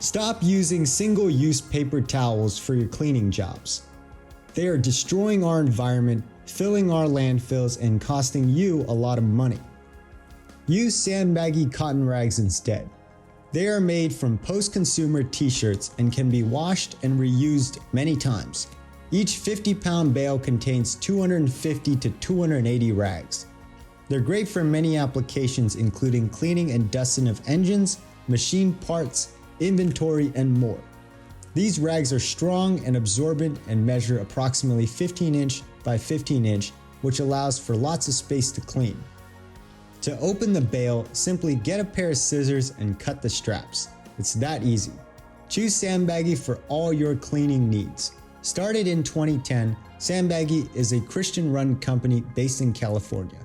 Stop using single-use paper towels for your cleaning jobs. They are destroying our environment, filling our landfills, and costing you a lot of money. Use Sandbaggy Cotton Rags instead. They are made from post-consumer t-shirts and can be washed and reused many times. Each 50-pound bale contains 250 to 280 rags. They're great for many applications, including cleaning and dusting of engines, machine parts, inventory, and more. These rags are strong and absorbent and measure approximately 15-inch by 15-inch, which allows for lots of space to clean. To open the bale, simply get a pair of scissors and cut the straps. It's that easy. Choose Sandbaggy for all your cleaning needs. Started in 2010, Sandbaggy is a Christian-run company based in California.